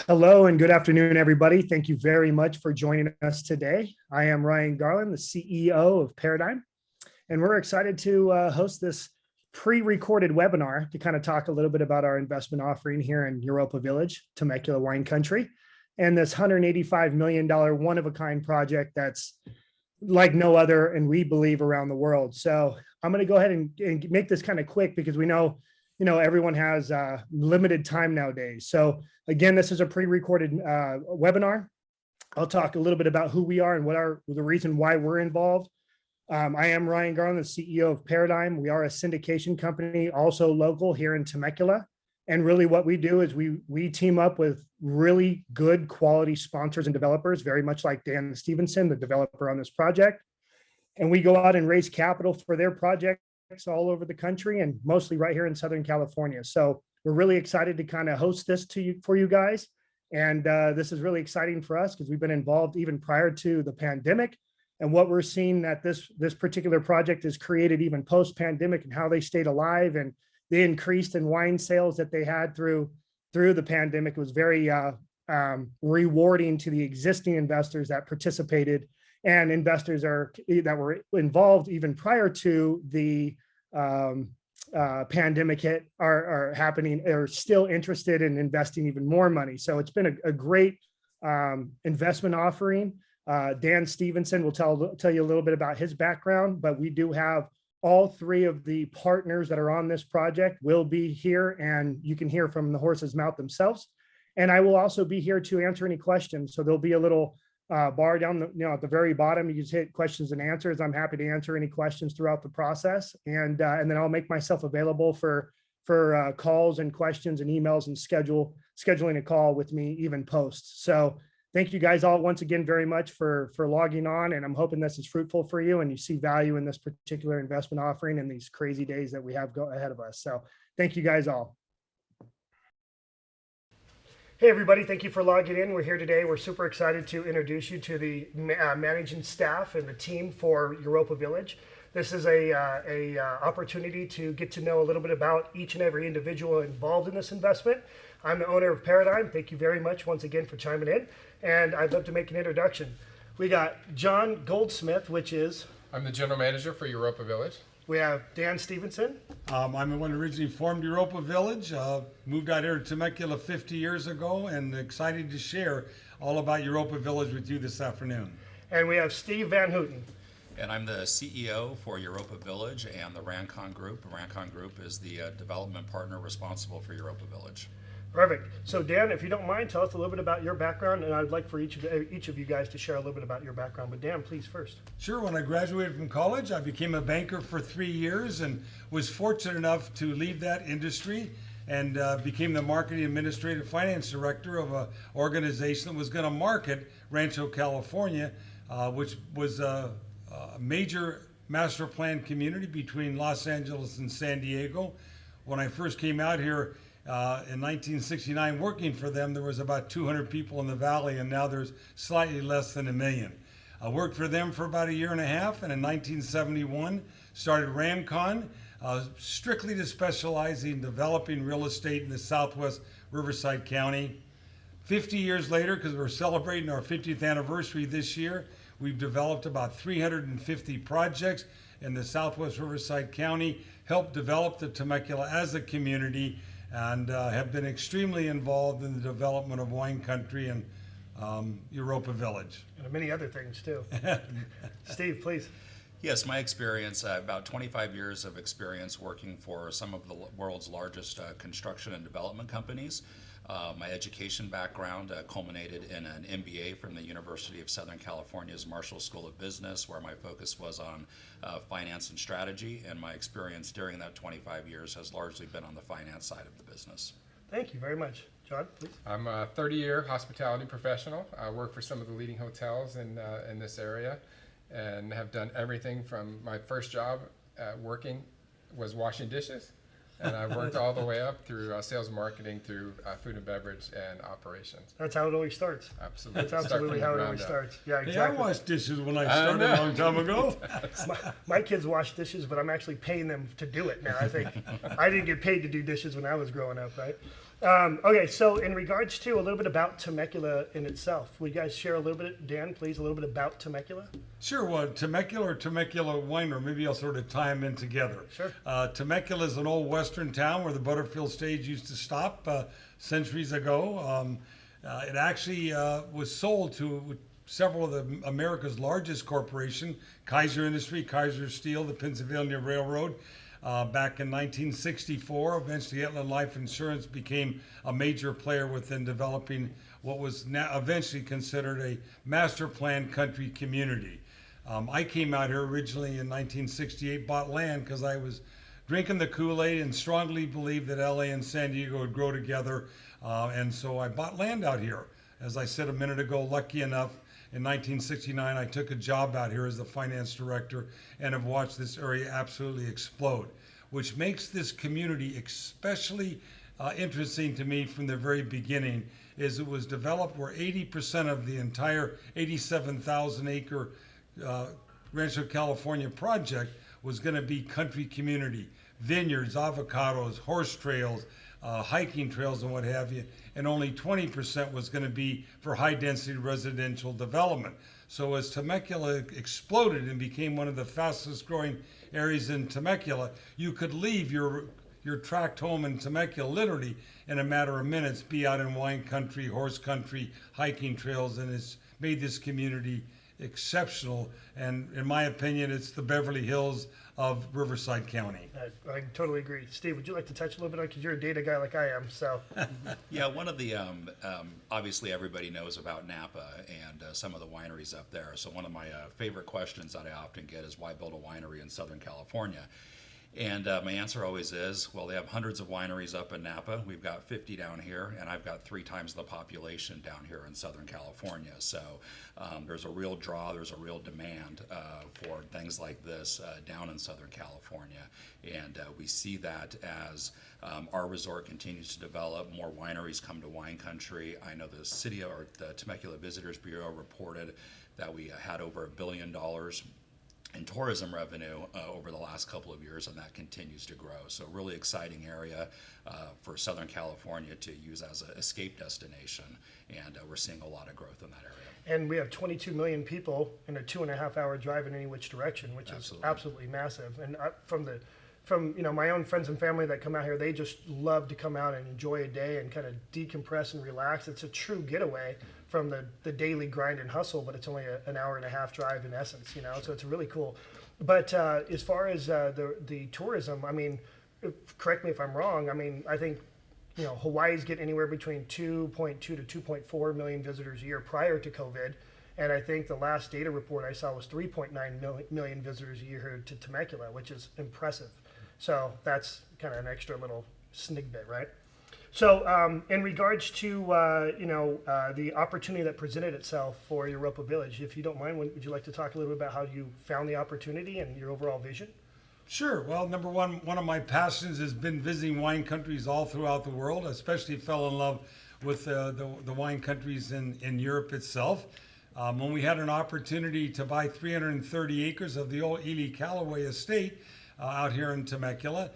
Hello and good afternoon, everybody. Thank you very much for joining us today. I am Ryan Garland, the CEO of Paradyme, and we're excited to host this pre-recorded webinar to kind of talk a little bit about our investment offering here in Europa Village, Temecula wine country, and this $185 million one-of-a-kind project that's like no other, and we believe around the world. So I'm going to go ahead and make this kind of quick because we know everyone has limited time nowadays. So again, this is a pre-recorded webinar. I'll talk a little bit about who we are and the reason why we're involved. I am Ryan Garland, the CEO of Paradyme. We are a syndication company, also local here in Temecula. And really what we do is we team up with really good quality sponsors and developers, very much like Dan Stephenson, the developer on this project. And we go out and raise capital for their projects all over the country and mostly right here in Southern California. So we're really excited to kind of host this for you guys. And this is really exciting for us because we've been involved even prior to the pandemic. And what we're seeing that this particular project is created even post-pandemic and how they stayed alive and the increased in wine sales that they had through the pandemic was very rewarding to the existing investors that participated and investors that were involved even prior to the pandemic hit are happening, are still interested in investing even more money. So it's been a great investment offering. Dan Stephenson will tell you a little bit about his background, but we do have all three of the partners that are on this project will be here, and you can hear from the horse's mouth themselves. And I will also be here to answer any questions. So there'll be a little bar down at the very bottom. You just hit questions and answers. I'm happy to answer any questions throughout the process, and then I'll make myself available for calls and questions and emails and scheduling a call with me even post. So thank you guys all once again very much for logging on, and I'm hoping this is fruitful for you and you see value in this particular investment offering in these crazy days that we have ahead of us. So thank you guys all. Hey everybody, thank you for logging in. We're here today. We're super excited to introduce you to the managing staff and the team for Europa Village. This is a opportunity to get to know a little bit about each and every individual involved in this investment. I'm the owner of Paradyme. Thank you very much once again for chiming in. And I'd love to make an introduction. We got John Goldsmith, which is... I'm the general manager for Europa Village. We have Dan Stephenson. I'm the one who originally formed Europa Village, moved out here to Temecula 50 years ago, and excited to share all about Europa Village with you this afternoon. And we have Steve Van Houten. And I'm the CEO for Europa Village and the Rancon Group. Rancon Group is the development partner responsible for Europa Village. Perfect. So Dan, if you don't mind, tell us a little bit about your background, and I'd like for each of you guys to share a little bit about your background. But Dan, please first. Sure. When I graduated from college, I became a banker for 3 years and was fortunate enough to leave that industry and became the marketing administrative finance director of an organization that was going to market Rancho California, which was a major master plan community between Los Angeles and San Diego. When I first came out here, in 1969, working for them, there was about 200 people in the valley, and now there's slightly less than 1 million. I worked for them for about 1.5 years, and in 1971 started Rancon, strictly to specialize in developing real estate in the Southwest Riverside County. 50 years later, because we're celebrating our 50th anniversary this year, we've developed about 350 projects in the Southwest Riverside County, helped develop the Temecula as a community, and have been extremely involved in the development of wine country and Europa Village. And many other things too. Steve, please. Yes, my experience, about 25 years of experience working for some of the world's largest construction and development companies. My education background culminated in an MBA from the University of Southern California's Marshall School of Business, where my focus was on finance and strategy, and my experience during that 25 years has largely been on the finance side of the business. Thank you very much. John, please. I'm a 30-year hospitality professional. I work for some of the leading hotels in this area and have done everything from my first job working was washing dishes. And I worked all the way up through sales and marketing, through food and beverage and operations. That's how it always starts. Absolutely. That's absolutely how it always starts. Yeah, exactly. Yeah, I washed dishes when I started a long time ago. My kids wash dishes, but I'm actually paying them to do it now. I think I didn't get paid to do dishes when I was growing up, right? Okay, so in regards to a little bit about Temecula in itself, would you guys share a little bit, Dan, please, a little bit about Temecula? Sure. Well, Temecula or Temecula Winery, maybe I'll sort of tie them in together. Sure. Temecula is an old western town where the Butterfield stage used to stop centuries ago. It actually was sold to several of America's largest corporation, Kaiser Industry, Kaiser Steel, the Pennsylvania Railroad. Back in 1964, eventually Heartland Life Insurance became a major player within developing what was now eventually considered a master plan country community. I came out here originally in 1968, bought land because I was drinking the Kool-Aid and strongly believed that LA and San Diego would grow together. And so I bought land out here. As I said a minute ago, lucky enough, in 1969, I took a job out here as the finance director and have watched this area absolutely explode, which makes this community especially interesting to me from the very beginning. Is it was developed where 80% of the entire 87,000 acre Rancho California project was going to be country community, vineyards, avocados, horse trails, hiking trails and what have you, and only 20% was going to be for high density residential development. So as Temecula exploded and became one of the fastest growing areas in Temecula, you could leave your tract home in Temecula literally in a matter of minutes, be out in wine country, horse country, hiking trails, and it's made this community exceptional. And in my opinion, it's the Beverly Hills of Riverside County. I totally agree. Steve, would you like to touch a little bit on, because you're a data guy like I am, so. Yeah, one of the, obviously everybody knows about Napa and some of the wineries up there. So one of my favorite questions that I often get is why build a winery in Southern California? And my answer always is, well, they have hundreds of wineries up in Napa. We've got 50 down here, and I've got 3 times the population down here in Southern California. So there's a real draw, there's a real demand for things like this down in Southern California. And we see that as our resort continues to develop, more wineries come to wine country. I know the city or the Temecula Visitors Bureau reported that we had over $1 billion in tourism revenue over the last couple of years, and that continues to grow. So really exciting area for Southern California to use as an escape destination, and we're seeing a lot of growth in that area. And we have 22 million people in a 2.5-hour drive in any which direction, which is absolutely massive. And from my own friends and family that come out here, they just love to come out and enjoy a day and kind of decompress and relax. It's a true getaway from the daily grind and hustle, but it's only an hour and a half drive in essence, so it's really cool. But as far as the tourism, I mean, correct me if I'm wrong, I mean, I think, Hawaii's getting anywhere between 2.2 to 2.4 million visitors a year prior to COVID. And I think the last data report I saw was 3.9 million visitors a year here to Temecula, which is impressive. So that's kind of an extra little snippet, right? So in regards to, the opportunity that presented itself for Europa Village, if you don't mind, would you like to talk a little bit about how you found the opportunity and your overall vision? Sure. Well, number one of my passions has been visiting wine countries all throughout the world. I especially fell in love with the wine countries in Europe itself. When we had an opportunity to buy 330 acres of the old Ely Callaway estate out here in Temecula,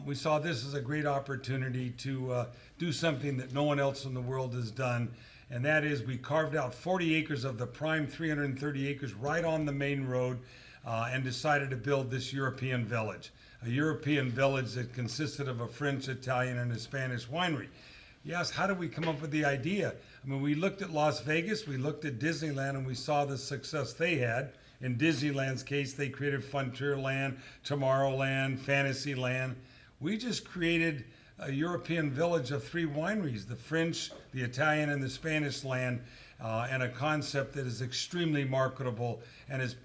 we saw this as a great opportunity to do something that no one else in the world has done, and that is we carved out 40 acres of the prime 330 acres right on the main road and decided to build this European village, a European village that consisted of a French, Italian, and a Spanish winery. Yes, how did we come up with the idea? I mean, we looked at Las Vegas, we looked at Disneyland, and we saw the success they had. In Disneyland's case, they created Frontierland, Tomorrowland, Fantasyland. We just created a European village of 3 wineries, the French, the Italian, and the Spanish land, and a concept that is extremely marketable and has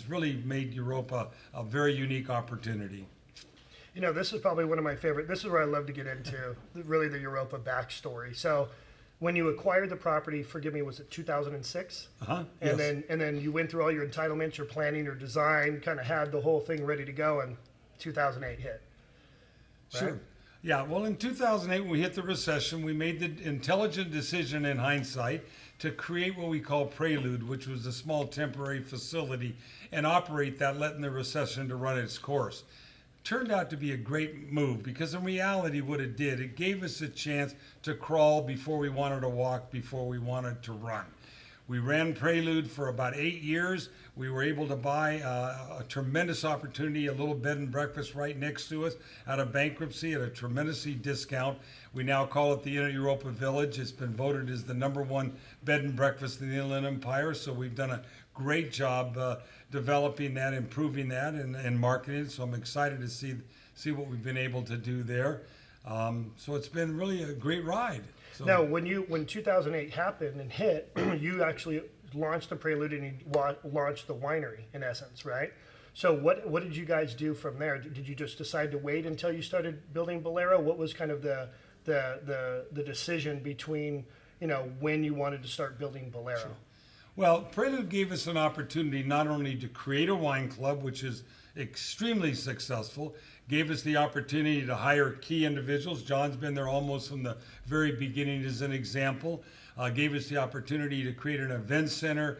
really made Europa a very unique opportunity. This is probably one of my favorite, this is where I love to get into, really the Europa backstory. So when you acquired the property, forgive me, was it 2006? Uh-huh. And yes. then you went through all your entitlements, your planning, your design, kind of had the whole thing ready to go, and 2008 hit. Right? Sure. Yeah, well, in 2008, when we hit the recession, we made the intelligent decision in hindsight to create what we call Prelude, which was a small temporary facility, and operate that, letting the recession to run its course. turned out to be a great move, because in reality what it did, it gave us a chance to crawl before we wanted to walk, before we wanted to run. We ran Prelude for about 8 years. We were able to buy a tremendous opportunity, a little bed and breakfast right next to us out of bankruptcy at a tremendously discount. We now call it the Europa Village. It's been voted as the #1 bed and breakfast in the Inland Empire. So we've done a great job developing that, improving that, and marketing it. So I'm excited to see what we've been able to do there. So it's been really a great ride. So, Now, when 2008 happened and hit, you actually launched the Prelude and you launched the winery, in essence, right? So what did you guys do from there? Did you just decide to wait until you started building Bolero? What was kind of the decision between, when you wanted to start building Bolero? Sure. Well, Prelude gave us an opportunity not only to create a wine club, which is extremely successful, gave us the opportunity to hire key individuals. John's been there almost from the very beginning as an example. Gave us the opportunity to create an event center,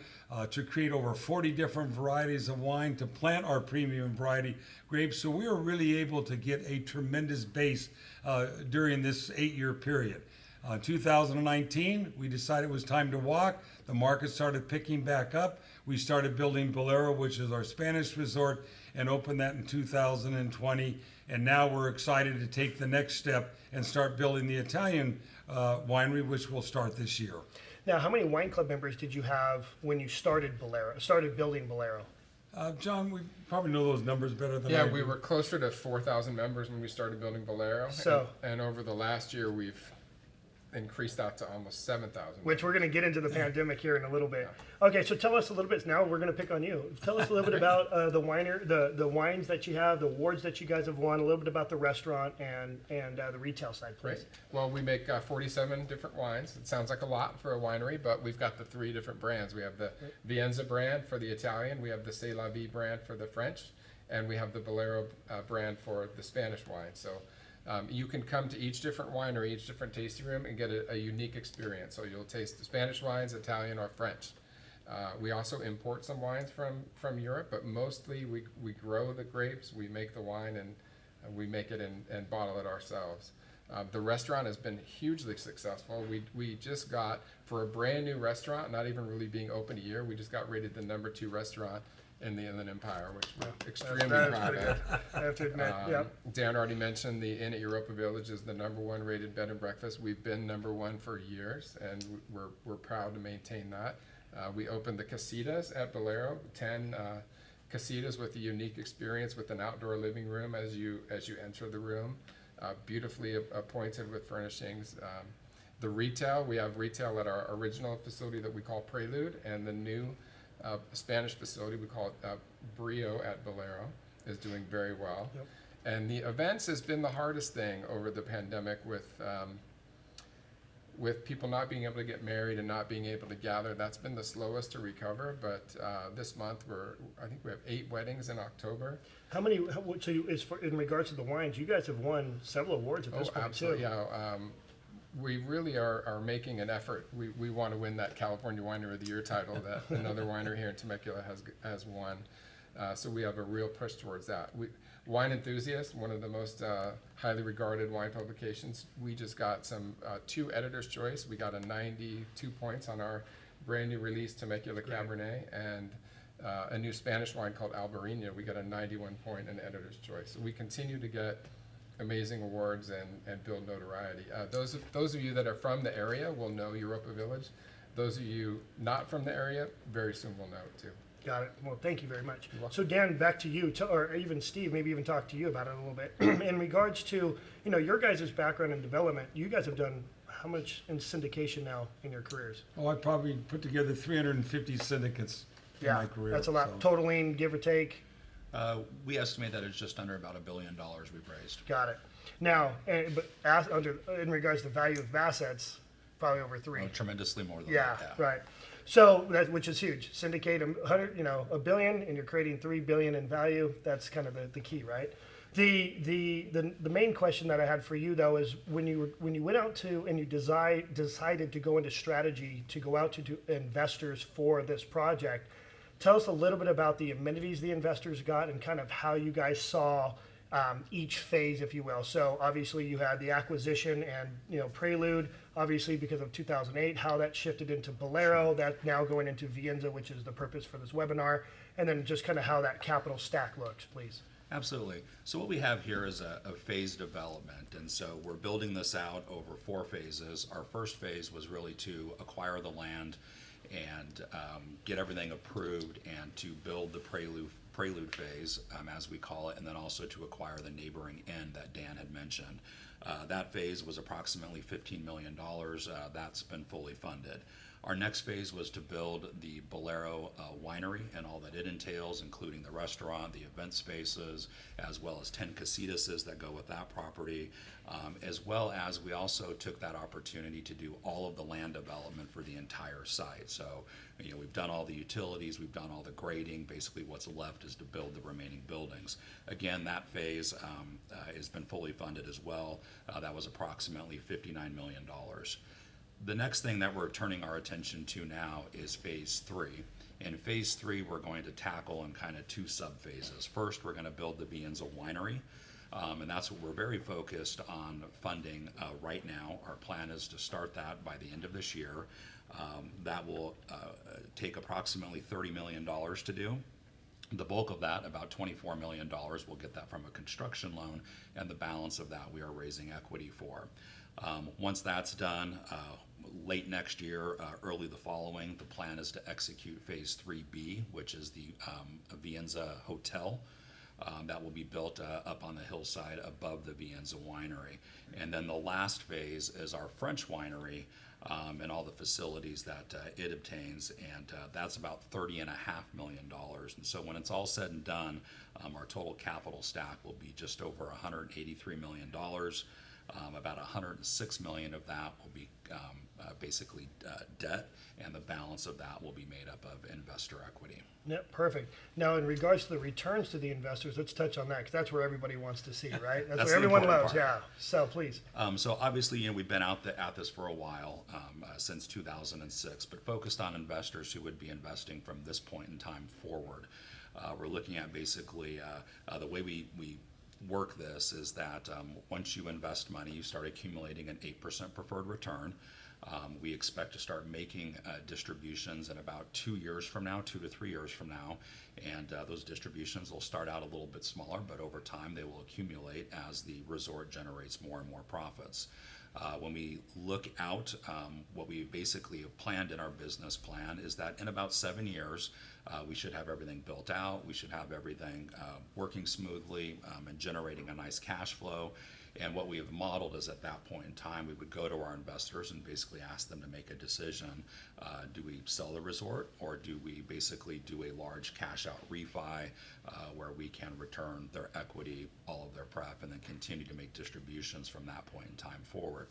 to create over 40 different varieties of wine, to plant our premium variety grapes. So we were really able to get a tremendous base during this 8-year period. 2019, we decided it was time to walk. The market started picking back up. We started building Bolero, which is our Spanish resort, and opened that in 2020. And now we're excited to take the next step and start building the Italian winery, which will start this year. Now, how many wine club members did you have when you started building Bolero? John, we probably know those numbers better than I Yeah, do. we were closer to 4,000 members when we started building Bolero. So- and over the last year, we've increased that to almost 7,000. Which we're going to get into the pandemic here in a little bit. Okay, so tell us a little bit. Now we're going to pick on you. Tell us a little bit about the wines that you have, the awards that you guys have won, a little bit about the restaurant and the retail side, please. Great. Well, we make 47 different wines. It sounds like a lot for a winery, but we've got the 3 different brands. We have the Vienza brand for the Italian, we have the C'est La Vie brand for the French, and we have the Bolero brand for the Spanish wine. So you can come to each different winery, each different tasting room, and get a unique experience. So you'll taste the Spanish wines, Italian, or French. We also import some wines from Europe, but mostly we grow the grapes, we make the wine, and we make it and bottle it ourselves. The restaurant has been hugely successful. We just got, for a brand new restaurant, not even really being open a year, we just got rated the #2 restaurant in the Inland Empire, which we're extremely That is proud pretty of. good, I have to admit. Yep. Dan already mentioned the Inn at Europa Village is the #1 rated bed and breakfast. We've been #1 for years, and we're proud to maintain that. We opened the Casitas at Bolero, 10 casitas with a unique experience with an outdoor living room as you enter the room, beautifully appointed with furnishings. The retail, we have retail at our original facility that we call Prelude, and the new Spanish facility, we call it Brio at Bolero, is doing very well. Yep. And the events has been the hardest thing over the pandemic with people not being able to get married and not being able to gather. That's been the slowest to recover, but this month I think we have 8 weddings in October. So in regards to the wines, you guys have won several awards at this point Absolutely, too. yeah. We really are making an effort. We want to win that California Winery of the Year title that another winery here in Temecula has won. So we have a real push towards that. Wine Enthusiast, one of the most highly regarded wine publications, we just got 2 Editor's Choice. We got a 92 points on our brand new release Temecula Cabernet, and a new Spanish wine called Albarino. We got a 91 point in Editor's Choice. So we continue to get amazing awards and build notoriety. Those of you that are from the area will know Europa Village. Those of you not from the area very soon will know it too. Got it. Well, thank you very much. You're welcome. So Dan, back to you, or even Steve, maybe even talk to you about it a little bit. In regards to, your guys' background in development, you guys have done how much in syndication now in your careers? Oh, I probably put together 350 syndicates in my career. That's a lot. so. Totaling, give or take. We estimate that it's just under about $1 billion we've raised. Got it. Now, in regards to the value of assets, probably over 3. Oh, tremendously more than Yeah, that. right. So which is huge. Syndicate $100 billion, and you're creating $3 billion in value. That's kind of the key, right? The main question that I had for you though is when you went out to and you decided to go into strategy to go out to investors for this project. Tell us a little bit about the amenities the investors got and kind of how you guys saw each phase, if you will. So obviously you had the acquisition and, Prelude, obviously because of 2008, how that shifted into Bolero, that now going into Vienza, which is the purpose for this webinar, and then just kind of how that capital stack looks, please. Absolutely. So what we have here is a phase development, and so we're building this out over 4 phases. Our first phase was really to acquire the land and get everything approved and to build the prelude phase, as we call it, and then also to acquire the neighboring end that Dan had mentioned. That phase was approximately $15 million. That's been fully funded. Our next phase was to build the Bolero winery and all that it entails, including the restaurant, the event spaces, as well as 10 casitas that go with that property, as well as we also took that opportunity to do all of the land development for the entire site. So, we've done all the utilities, we've done all the grading. Basically, what's left is to build the remaining buildings. Again, that phase has been fully funded as well. That was approximately $59 million. The next thing that we're turning our attention to now is phase 3. In phase 3, we're going to tackle in kind of 2 sub-phases. First, we're going to build the Vienza winery, and that's what we're very focused on funding right now. Our plan is to start that by the end of this year. That will take approximately $30 million to do. The bulk of that, about $24 million, we'll get that from a construction loan, and the balance of that we are raising equity for. Once that's done, late next year, early the following, the plan is to execute phase 3B, which is the Vienza Hotel. That will be built up on the hillside above the Vienza winery. And then the last phase is our French winery and all the facilities that it obtains, and that's about $30.5 million. And so when it's all said and done, our total capital stack will be just over $183 million. About $106 million of that will be basically debt, and the balance of that will be made up of investor equity. Yep, perfect. Now, in regards to the returns to the investors, let's touch on that, because that's where everybody wants to see, right? That's what everyone loves, yeah. So please. So obviously, we've been at this for a while, since 2006, but focused on investors who would be investing from this point in time forward. We're looking at basically the way we work this is that once you invest money, you start accumulating an 8% preferred return. We expect to start making distributions in about 2 years from now, 2 to 3 years from now, and those distributions will start out a little bit smaller, but over time they will accumulate as the resort generates more and more profits. When we look out, what we basically have planned in our business plan is that in about 7 years, we should have everything built out, we should have everything working smoothly and generating a nice cash flow. And what we have modeled is at that point in time, we would go to our investors and basically ask them to make a decision. Do we sell the resort, or do we basically do a large cash out refi where we can return their equity, all of their prep, and then continue to make distributions from that point in time forward.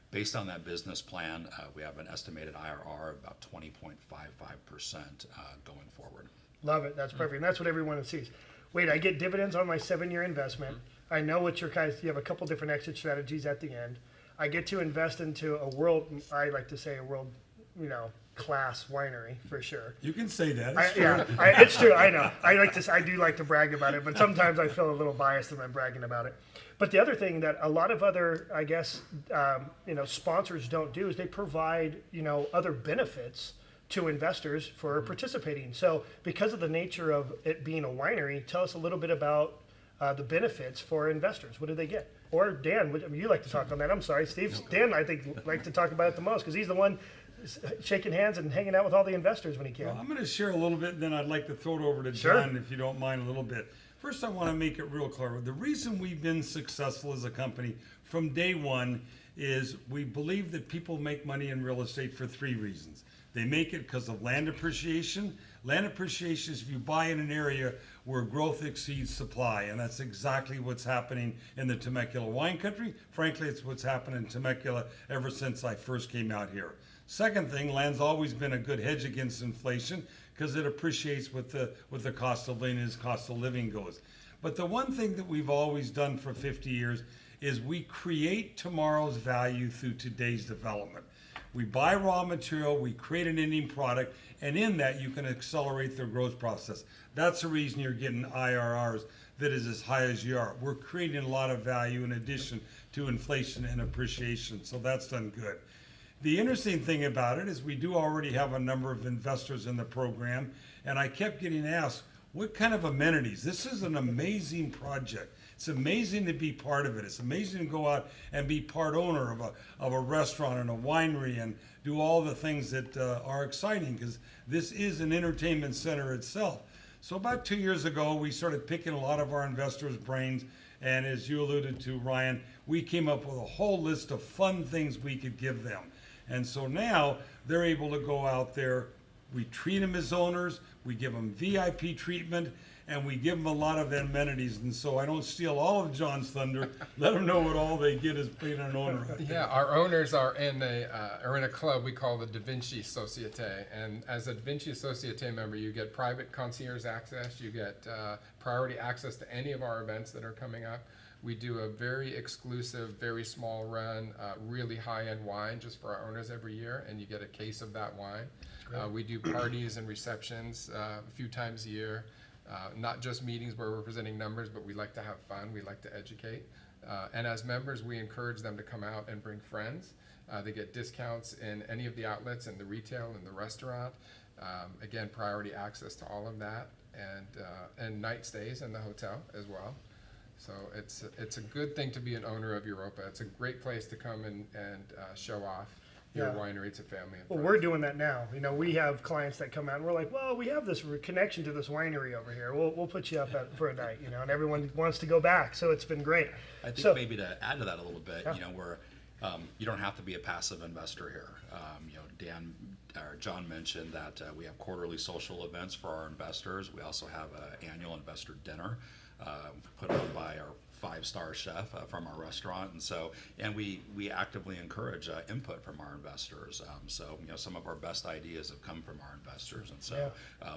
Based on that business plan, we have an estimated IRR of about 20.55% going forward. Love it. That's perfect. And that's what everyone sees. Wait, I get dividends on my 7-year investment. I know what you have a couple different exit strategies at the end. I get to invest into a world, I like to say a world, class winery for sure. You can say that. It's true. I know. I do like to brag about it, but sometimes I feel a little biased when I'm bragging about it. But the other thing that a lot of other, I guess, sponsors don't do is they provide, other benefits to investors for participating. So because of the nature of it being a winery, tell us a little bit about the benefits for investors. What do they get? Or Dan, would you like to talk on that? I'm sorry, Steve. Dan, I think, like to talk about it the most because he's the one shaking hands and hanging out with all the investors when he can. Well, I'm going to share a little bit, and then I'd like to throw it over to Sure. John, if you don't mind, a little bit. First, I want to make it real clear. The reason we've been successful as a company from day one is we believe that people make money in real estate for 3 reasons. They make it because of land appreciation. Land appreciation is if you buy in an area where growth exceeds supply, and that's exactly what's happening in the Temecula wine country. Frankly, it's what's happened in Temecula ever since I first came out here. Second thing, land's always been a good hedge against inflation because it appreciates with the cost of living as cost of living goes. But the one thing that we've always done for 50 years is we create tomorrow's value through today's development. We buy raw material, we create an ending product, and in that you can accelerate the growth process. That's the reason you're getting IRRs that is as high as you are. We're creating a lot of value in addition to inflation and appreciation, so that's done good. The interesting thing about it is we do already have a number of investors in the program, and I kept getting asked, what kind of amenities? This is an amazing project. It's amazing to be part of it. It's amazing to go out and be part owner of a restaurant and a winery and do all the things that are exciting, because this is an entertainment center itself. So about 2 years ago, we started picking a lot of our investors' brains, and as you alluded to, Ryan, we came up with a whole list of fun things we could give them. And so now they're able to go out there, we treat them as owners, we give them VIP treatment, and we give them a lot of amenities. And so I don't steal all of John's thunder, let them know what all they get as being an owner out there. Yeah, our owners are in a club we call the Da Vinci Societe, and as a Da Vinci Societe member, you get private concierge access, you get priority access to any of our events that are coming up. We do a very exclusive, very small run, really high-end wine just for our owners every year, and you get a case of that wine. We do parties and receptions a few times a year, not just meetings where we're presenting numbers, but we like to have fun, we like to educate. And as members, we encourage them to come out and bring friends. They get discounts in any of the outlets, in the retail, in the restaurant. Again, priority access to all of that, and night stays in the hotel as well. So it's a good thing to be an owner of Europa. It's a great place to come and show off your winery to family and friends. Well, we're doing that now. You know, we have clients that come out and we're like, well, we have this connection to this winery over here. We'll put you up for a night, you know, and everyone wants to go back. So it's been great. I think maybe to add to that a little bit, you know, you don't have to be a passive investor here. You know, John mentioned that we have quarterly social events for our investors. We also have an annual investor dinner put on by our 5-star chef from our restaurant, and we actively encourage input from our investors. So you know, some of our best ideas have come from our investors, and so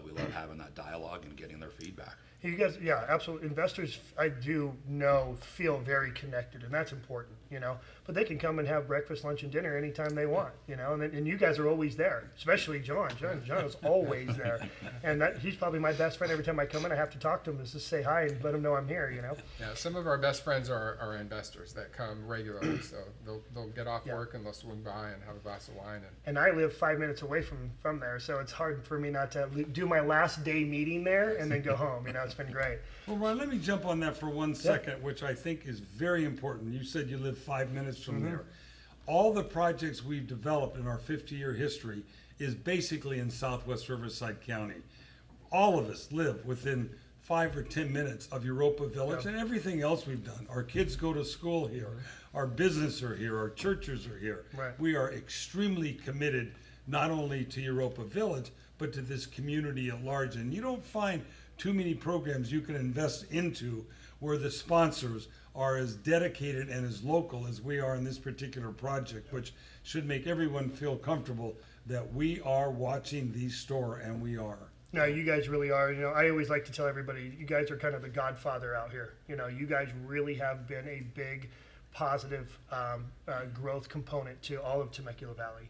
we love having that dialogue and getting their feedback. You guys, yeah, absolutely. Investors, I do know, feel very connected, and that's important, you know. But they can come and have breakfast, lunch, and dinner anytime they want, you know. And you guys are always there, especially John. John is always there, and he's probably my best friend. Every time I come in, I have to talk to him, just to say hi and let him know I'm here, you know. Yeah, some of our best friends are investors that come regularly, so they'll get off work and they'll swing by and have a glass of wine. And I live 5 minutes away from there, so it's hard for me not to do my last day meeting there and then go home, you know. It's been great. Well, Ron, let me jump on that for 1 second, which I think is very important. You said you live 5 minutes from there. All the projects we've developed in our 50-year history is basically in Southwest Riverside County. All of us live within 5 or 10 minutes of Europa Village and everything else we've done. Our kids go to school here. Our businesses are here. Our churches are here. Right. We are extremely committed not only to Europa Village, but to this community at large. And you don't find too many programs you can invest into where the sponsors are as dedicated and as local as we are in this particular project, which should make everyone feel comfortable that we are watching the store, and we are. No, you guys really are. You know, I always like to tell everybody, you guys are kind of the godfather out here. You know, you guys really have been a big positive growth component to all of Temecula Valley.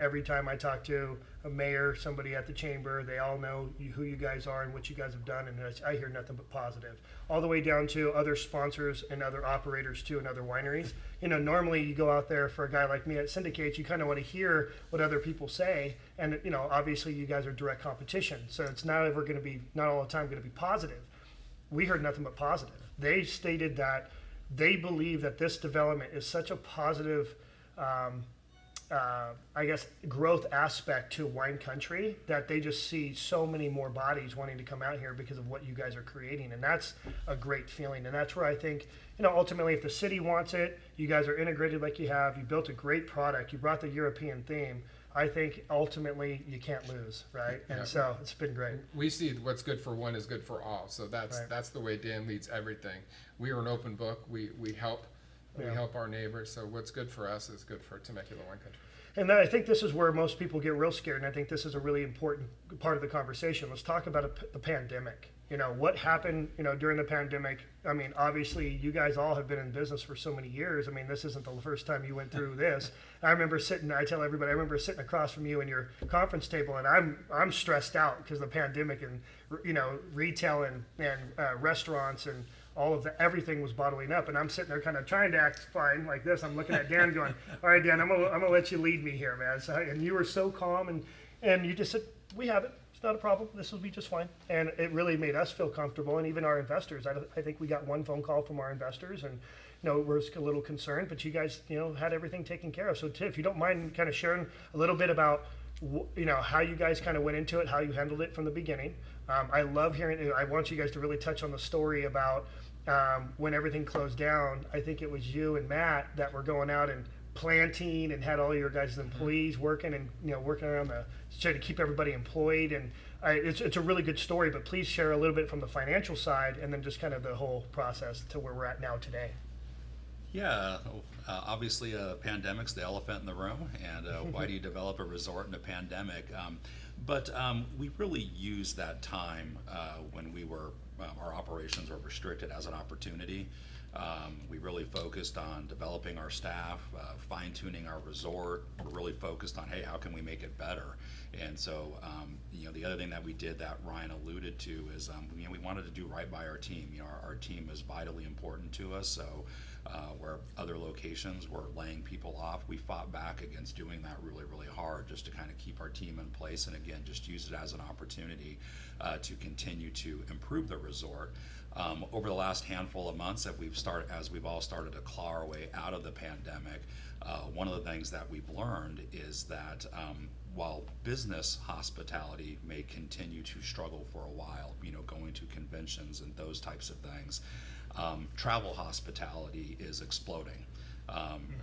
Every time I talk to a mayor, somebody at the chamber, they all know who you guys are and what you guys have done, and I hear nothing but positive. All the way down to other sponsors and other operators too, and other wineries. You know, normally you go out there for a guy like me at syndicates, you kind of want to hear what other people say, and you know, obviously you guys are direct competition, so it's not all the time going to be positive. We heard nothing but positive. They stated that they believe that this development is such a positive I guess, growth aspect to wine country that they just see so many more bodies wanting to come out here because of what you guys are creating. And that's a great feeling. And that's where I think, you know, ultimately if the city wants it, you guys are integrated like you have, you built a great product, you brought the European theme, I think ultimately you can't lose, right? And so it's been great. We see what's good for one is good for all. So that's the way Dan leads everything. We are an open book. We help. We help our neighbors, so what's good for us is good for Temecula wine country. And I think this is where most people get real scared, and I think this is a really important part of the conversation. Let's talk about the pandemic. You know, what happened, you know, during the pandemic. I mean, obviously, you guys all have been in business for so many years. I mean, this isn't the first time you went through this. I remember sitting across from you in your conference table, and I'm stressed out because of the pandemic and retail and restaurants and all of everything was bottling up. And I'm sitting there kind of trying to act fine like this. I'm looking at Dan going, all right, Dan, I'm gonna let you lead me here, man. So, and you were so calm and you just said, we have it. It's not a problem. This will be just fine. And it really made us feel comfortable. And even our investors, I think we got one phone call from our investors and, we're a little concerned, but you guys, had everything taken care of. So Tiff, if you don't mind kind of sharing a little bit about, how you guys kind of went into it, how you handled it from the beginning. I love hearing, I want you guys to really touch on the story about when everything closed down. I think it was you and Matt that were going out and planting and had all your guys' employees working and, working around trying to keep everybody employed. And it's a really good story, but please share a little bit from the financial side and then just kind of the whole process to where we're at now today. Yeah, obviously a pandemic's the elephant in the room, and why do you develop a resort in a pandemic? But we really used that time when our operations were restricted as an opportunity. We really focused on developing our staff, fine-tuning our resort. We're really focused on, hey, how can we make it better? And so, the other thing that we did that Ryan alluded to is, we wanted to do right by our team. Our team is vitally important to us. So, where other locations were laying people off, we fought back against doing that really, really hard, just to kind of keep our team in place, and again, just use it as an opportunity to continue to improve the resort. Over the last handful of months as we've all started to claw our way out of the pandemic, one of the things that we've learned is that while business hospitality may continue to struggle for a while, going to conventions and those types of things, travel hospitality is exploding.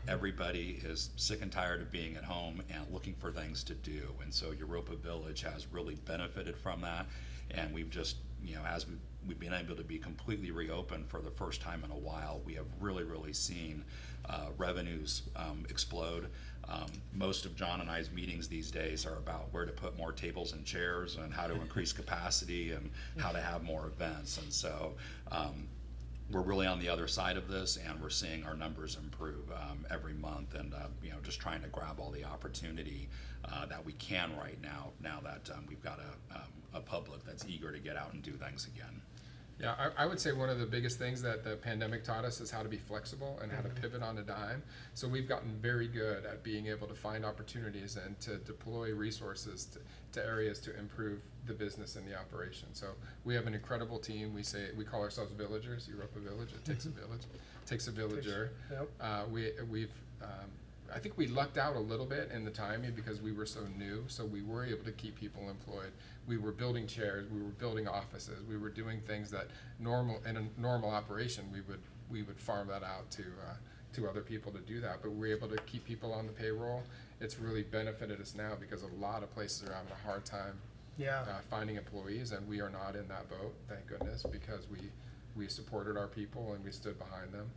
Everybody is sick and tired of being at home and looking for things to do, and so Europa Village has really benefited from that. And we've just, as we've been able to be completely reopened for the first time in a while, we have really seen revenues explode. Most of John and I's meetings these days are about where to put more tables and chairs and how to increase capacity and how to have more events. And so we're really on the other side of this, and we're seeing our numbers improve every month, and just trying to grab all the opportunity that we can right now that we've got a public that's eager to get out and do things again. Yeah, I would say one of the biggest things that the pandemic taught us is how to be flexible and how to pivot on a dime. So we've gotten very good at being able to find opportunities and to deploy resources to areas to improve the business and the operation. So we have an incredible team. We call ourselves villagers, Europa Village. It takes a village, takes a villager. Yep. I think we lucked out a little bit in the timing because we were so new, so we were able to keep people employed. We were building chairs, we were building offices, we were doing things that in a normal operation we would farm that out to other people to do that, but we were able to keep people on the payroll. It's really benefited us now because a lot of places are having a hard time finding employees, and we are not in that boat, thank goodness, because we supported our people and we stood behind them.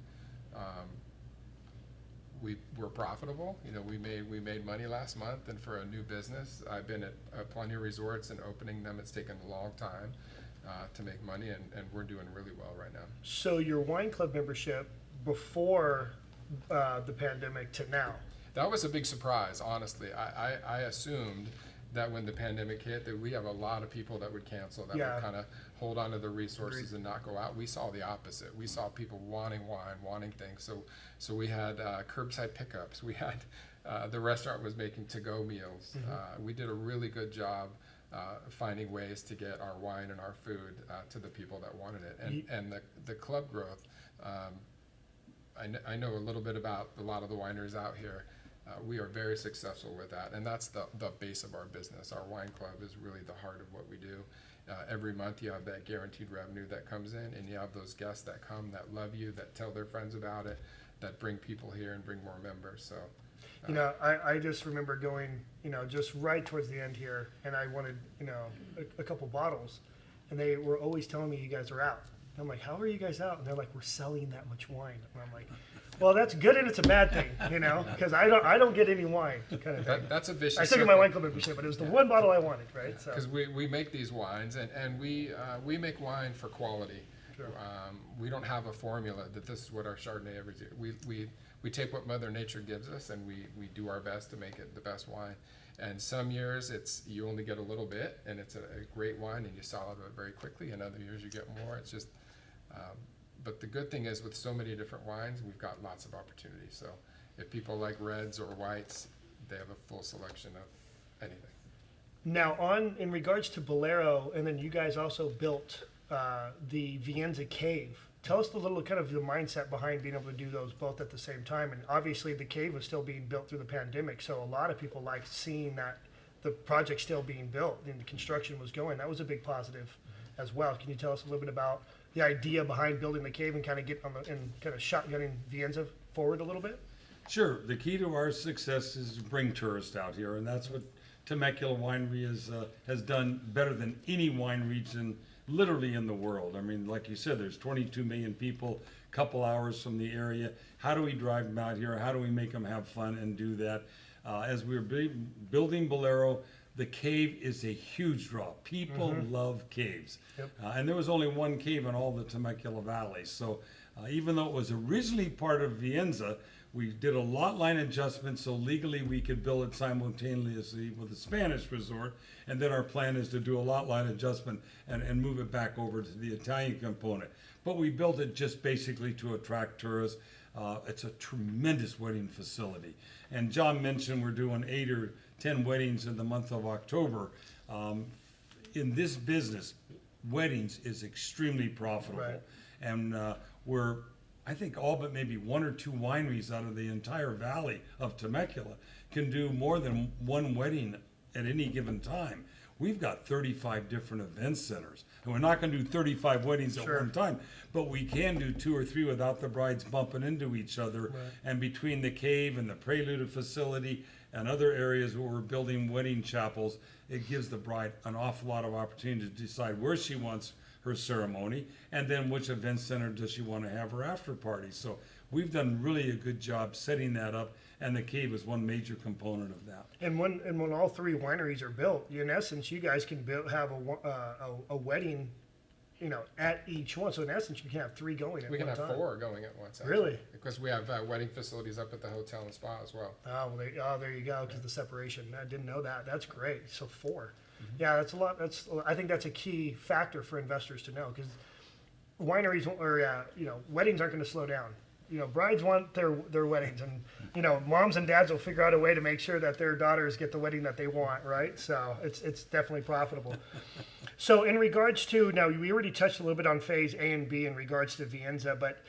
We were profitable. We made money last month, and for a new business, I've been at plenty of resorts and opening them. It's taken a long time to make money, and we're doing really well right now. So your wine club membership before the pandemic to now? That was a big surprise, honestly. I assumed that when the pandemic hit, that we have a lot of people that would cancel, that would kind of hold on to their resources and not go out. We saw the opposite. We saw people wanting wine, wanting things. So we had curbside pickups. We had the restaurant was making to-go meals. We did a really good job finding ways to get our wine and our food to the people that wanted it. And the club growth, I know a little bit about a lot of the wineries out here. We are very successful with that, and that's the base of our business. Our wine club is really the heart of what we do. Every month you have that guaranteed revenue that comes in, and you have those guests that come, that love you, that tell their friends about it, that bring people here and bring more members. So, I just remember going, just right towards the end here, and I wanted, a couple bottles, and they were always telling me you guys are out. I'm like, how are you guys out? And they're like, we're selling that much wine. And I'm like, well, that's good and it's a bad thing, because I don't get any wine, kind of thing. That's a vicious I took my wine club membership, but it was the one bottle I wanted, right? Because we make these wines, and we make wine for quality. Sure. We don't have a formula that this is what our Chardonnay ever do. We take what Mother Nature gives us, and we do our best to make it the best wine. And some years you only get a little bit, and it's a great wine, and you sell it very quickly. And other years you get more. It's just, but the good thing is with so many different wines, we've got lots of opportunities. So if people like reds or whites, they have a full selection of anything. Now, in regards to Bolero, and then you guys also built the Vienza Cave. Tell us a little kind of the mindset behind being able to do those both at the same time. And obviously, the cave was still being built through the pandemic, so a lot of people liked seeing that the project still being built and the construction was going. That was a big positive as well. Can you tell us a little bit about the idea behind building the cave and kind of get on and kind of shotgunning Vienza forward a little bit? Sure. The key to our success is to bring tourists out here, and that's what Temecula Winery has done better than any wine region literally in the world. I mean, like you said, there's 22 million people, couple hours from the area. How do we drive them out here? How do we make them have fun and do that? As we were building Bolero, the cave is a huge draw. People love caves. Yep. And there was only one cave in all the Temecula Valley. So even though it was originally part of Vienza, we did a lot line adjustment so legally we could build it simultaneously with the Spanish resort. And then our plan is to do a lot line adjustment and move it back over to the Italian component. But we built it just basically to attract tourists. It's a tremendous wedding facility. And John mentioned we're doing 8 or 10 weddings in the month of October. In this business, weddings is extremely profitable. Right. And we're, I think all but maybe 1 or 2 wineries out of the entire valley of Temecula can do more than one wedding at any given time. We've got 35 different event centers, and we're not going to do 35 weddings at one time, but we can do 2 or 3 without the brides bumping into each other. Right. And between the cave and the Prelude facility and other areas where we're building wedding chapels, it gives the bride an awful lot of opportunity to decide where she wants her ceremony, and then which event center does she want to have her after party. So we've done really a good job setting that up, and the cave is one major component of that. And when all 3 wineries are built, in essence, you guys can have a wedding, at each one. So in essence, you can have 3 going at one time. We can have 4 going at once. Actually. Really? Because we have wedding facilities up at the hotel and spa as well. Oh, well, there you go, because the separation. I didn't know that. That's great. So 4. Yeah, that's a lot. I think that's a key factor for investors to know, because wineries or weddings aren't going to slow down. Brides want their weddings, and moms and dads will figure out a way to make sure that their daughters get the wedding that they want, right? So it's definitely profitable. So in regards to, now we already touched a little bit on phase A and B in regards to Vienza, but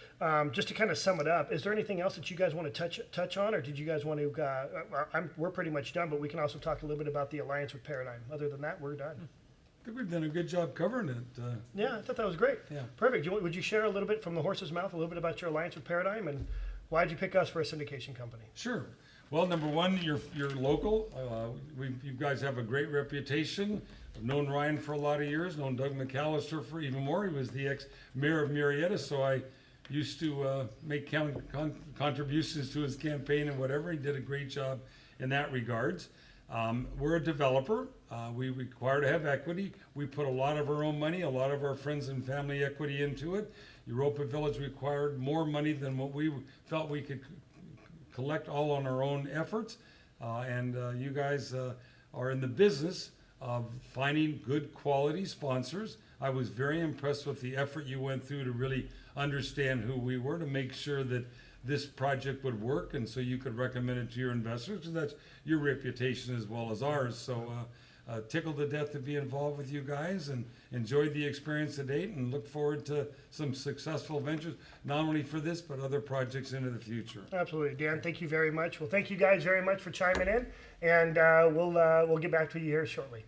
just to kind of sum it up, is there anything else that you guys want to touch on, or did you guys want to? We're pretty much done, but we can also talk a little bit about the alliance with Paradyme. Other than that, we're done. I think we've done a good job covering it. Yeah, I thought that was great. Yeah. Perfect. Would you share a little bit from the horse's mouth, a little bit about your alliance with Paradyme, and why did you pick us for a syndication company? Sure. Well, number one, you're local. You guys have a great reputation. I've known Ryan for a lot of years, known Doug McAllister for even more. He was the ex-mayor of Murrieta, so I used to make contributions to his campaign and whatever. He did a great job in that regards. We're a developer. We require to have equity. We put a lot of our own money, a lot of our friends and family equity into it. Europa Village required more money than what we felt we could collect all on our own efforts. And you guys are in the business of finding good quality sponsors. I was very impressed with the effort you went through to really understand who we were, to make sure that this project would work, and so you could recommend it to your investors, because that's your reputation as well as ours. So tickled to death to be involved with you guys, and enjoyed the experience to date, and look forward to some successful ventures, not only for this, but other projects into the future. Absolutely. Dan, thank you very much. Well, thank you guys very much for chiming in, and we'll get back to you here shortly.